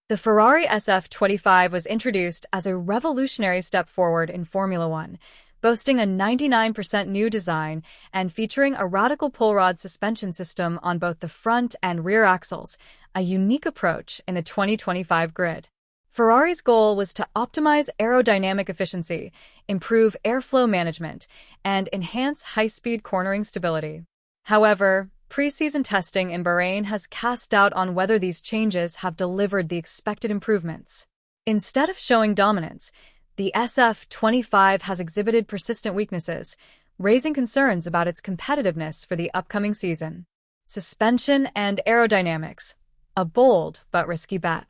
The Ferrari SF25 was introduced as a revolutionary step forward in Formula One, boasting a 99% new design and featuring a radical pull rod suspension system on both the front and rear axles, a unique approach in the 2025 grid. Ferrari's goal was to optimize aerodynamic efficiency, improve airflow management, and enhance high-speed cornering stability. However, pre-season testing in Bahrain has cast doubt on whether these changes have delivered the expected improvements. Instead of showing dominance, the SF25 has exhibited persistent weaknesses, raising concerns about its competitiveness for the upcoming season. Suspension and aerodynamics, a bold but risky bet.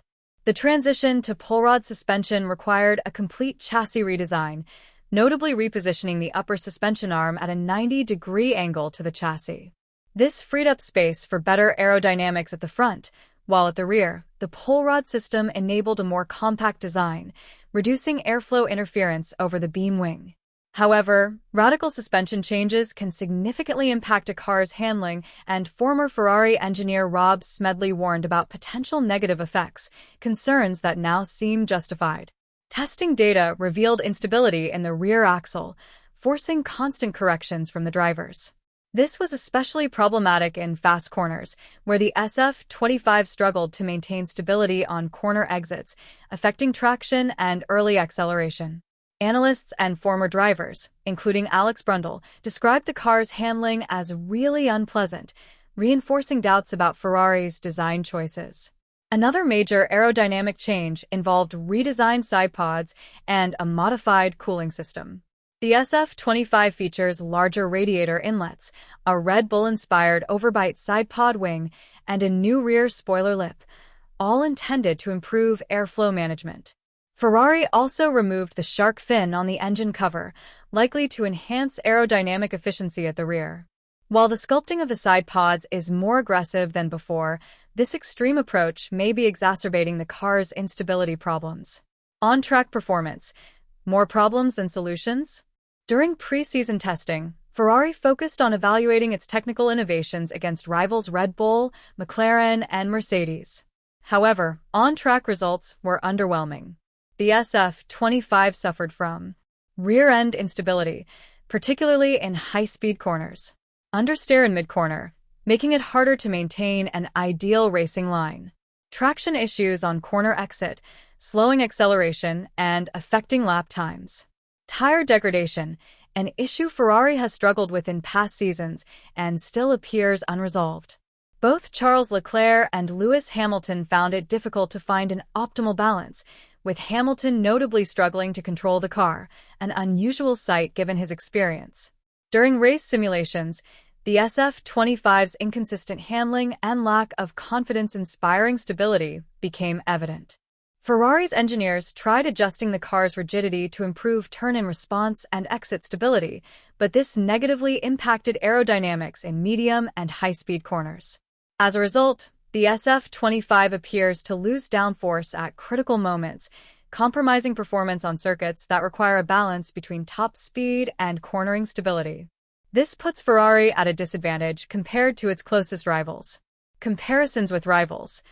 The transition to pull rod suspension required a complete chassis redesign, notably repositioning the upper suspension arm at a 90-degree angle to the chassis. This freed up space for better aerodynamics at the front, while at the rear, the pull rod system enabled a more compact design, reducing airflow interference over the beam wing. However, radical suspension changes can significantly impact a car's handling, and former Ferrari engineer Rob Smedley warned about potential negative effects, concerns that now seem justified. Testing data revealed instability in the rear axle, forcing constant corrections from the drivers. This was especially problematic in fast corners, where the SF25 struggled to maintain stability on corner exits, affecting traction and early acceleration. Analysts and former drivers, including Alex Brundle, described the car's handling as really unpleasant, reinforcing doubts about Ferrari's design choices. Another major aerodynamic change involved redesigned side pods and a modified cooling system. The SF25 features larger radiator inlets, a Red Bull-inspired overbite side pod wing, and a new rear spoiler lip, all intended to improve airflow management. Ferrari also removed the shark fin on the engine cover, likely to enhance aerodynamic efficiency at the rear. While the sculpting of the side pods is more aggressive than before, this extreme approach may be exacerbating the car's instability problems. On-track performance. More problems than solutions? During pre-season testing, Ferrari focused on evaluating its technical innovations against rivals Red Bull, McLaren, and Mercedes. However, on-track results were underwhelming. The SF25 suffered from rear-end instability, particularly in high-speed corners, understeer in mid-corner, making it harder to maintain an ideal racing line, traction issues on corner exit, slowing acceleration, and affecting lap times. Tire degradation, an issue Ferrari has struggled with in past seasons and still appears unresolved. Both Charles Leclerc and Lewis Hamilton found it difficult to find an optimal balance, with Hamilton notably struggling to control the car, an unusual sight given his experience. During race simulations, the SF25's inconsistent handling and lack of confidence-inspiring stability became evident. Ferrari's engineers tried adjusting the car's rigidity to improve turn-in response and exit stability, but this negatively impacted aerodynamics in medium and high-speed corners. As a result, the SF25 appears to lose downforce at critical moments, compromising performance on circuits that require a balance between top speed and cornering stability. This puts Ferrari at a disadvantage compared to its closest rivals. Comparisons with rivals.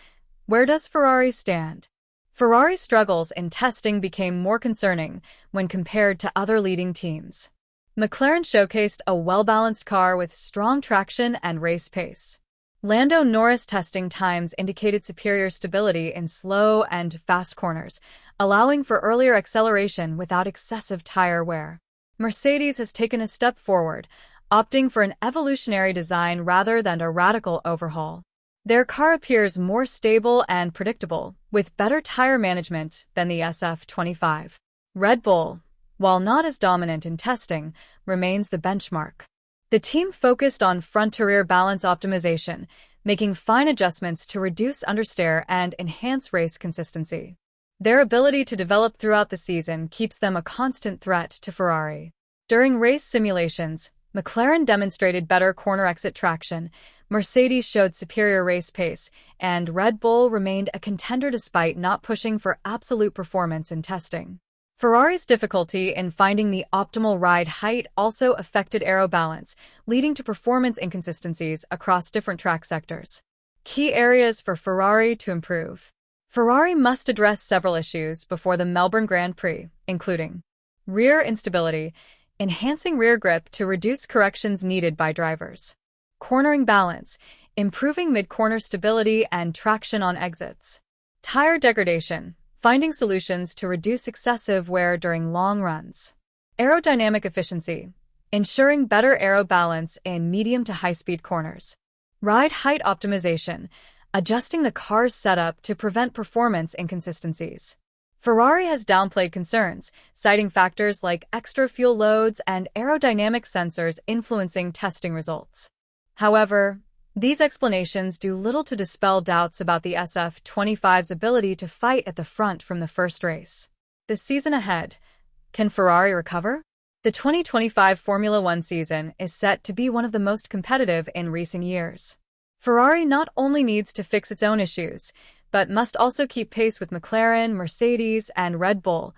Where does Ferrari stand? Ferrari's struggles in testing became more concerning when compared to other leading teams. McLaren showcased a well-balanced car with strong traction and race pace. Lando Norris testing times indicated superior stability in slow and fast corners, allowing for earlier acceleration without excessive tire wear. Mercedes has taken a step forward, opting for an evolutionary design rather than a radical overhaul. Their car appears more stable and predictable, with better tire management than the SF25. Red Bull, while not as dominant in testing, remains the benchmark. The team focused on front-to-rear balance optimization, making fine adjustments to reduce understeer and enhance race consistency. Their ability to develop throughout the season keeps them a constant threat to Ferrari. During race simulations, McLaren demonstrated better corner exit traction, Mercedes showed superior race pace, and Red Bull remained a contender despite not pushing for absolute performance in testing. Ferrari's difficulty in finding the optimal ride height also affected aero balance, leading to performance inconsistencies across different track sectors. Key areas for Ferrari to improve. Ferrari must address several issues before the Melbourne Grand Prix, including rear instability, enhancing rear grip to reduce corrections needed by drivers, cornering balance, improving mid-corner stability and traction on exits, tire degradation, finding solutions to reduce excessive wear during long runs, aerodynamic efficiency, ensuring better aero balance in medium to high-speed corners, ride height optimization, adjusting the car's setup to prevent performance inconsistencies. Ferrari has downplayed concerns, citing factors like extra fuel loads and aerodynamic sensors influencing testing results. However, these explanations do little to dispel doubts about the SF25's ability to fight at the front from the first race. The season ahead. Can Ferrari recover? The 2025 Formula One season is set to be one of the most competitive in recent years. Ferrari not only needs to fix its own issues, but must also keep pace with McLaren, Mercedes, and Red Bull,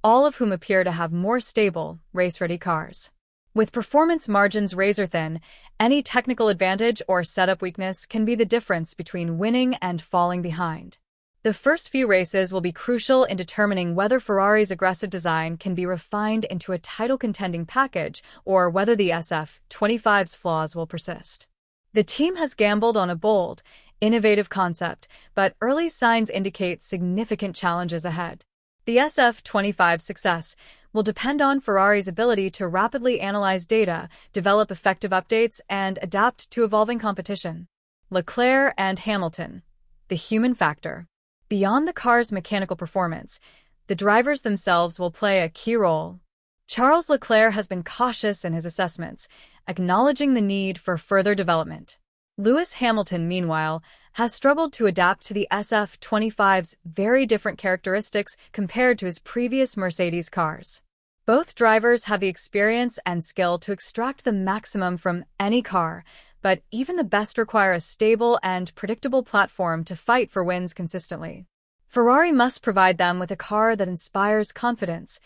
all of whom appear to have more stable, race-ready cars. With performance margins razor-thin, any technical advantage or setup weakness can be the difference between winning and falling behind. The first few races will be crucial in determining whether Ferrari's aggressive design can be refined into a title-contending package or whether the SF25's flaws will persist. The team has gambled on a bold, innovative concept, but early signs indicate significant challenges ahead. The SF25's success will depend on Ferrari's ability to rapidly analyze data, develop effective updates, and adapt to evolving competition. Leclerc and Hamilton. The human factor. Beyond the car's mechanical performance, the drivers themselves will play a key role. Charles Leclerc has been cautious in his assessments, acknowledging the need for further development. Lewis Hamilton, meanwhile, has struggled to adapt to the SF25's very different characteristics compared to his previous Mercedes cars. Both drivers have the experience and skill to extract the maximum from any car, but even the best require a stable and predictable platform to fight for wins consistently. Ferrari must provide them with a car that inspires confidence,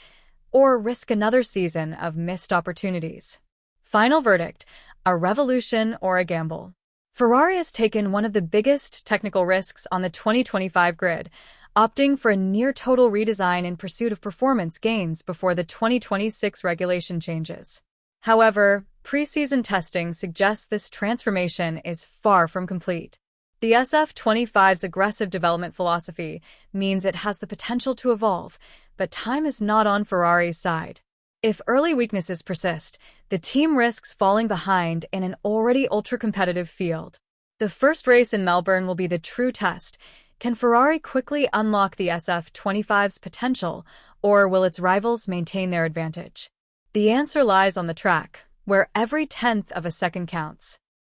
or risk another season of missed opportunities. Final verdict: a revolution or a gamble. Ferrari has taken one of the biggest technical risks on the 2025 grid, opting for a near-total redesign in pursuit of performance gains before the 2026 regulation changes. However, pre-season testing suggests this transformation is far from complete. The SF25's aggressive development philosophy means it has the potential to evolve, but time is not on Ferrari's side. If early weaknesses persist, the team risks falling behind in an already ultra-competitive field. The first race in Melbourne will be the true test. Can Ferrari quickly unlock the SF25's potential, or will its rivals maintain their advantage? The answer lies on the track, where every tenth of a second counts.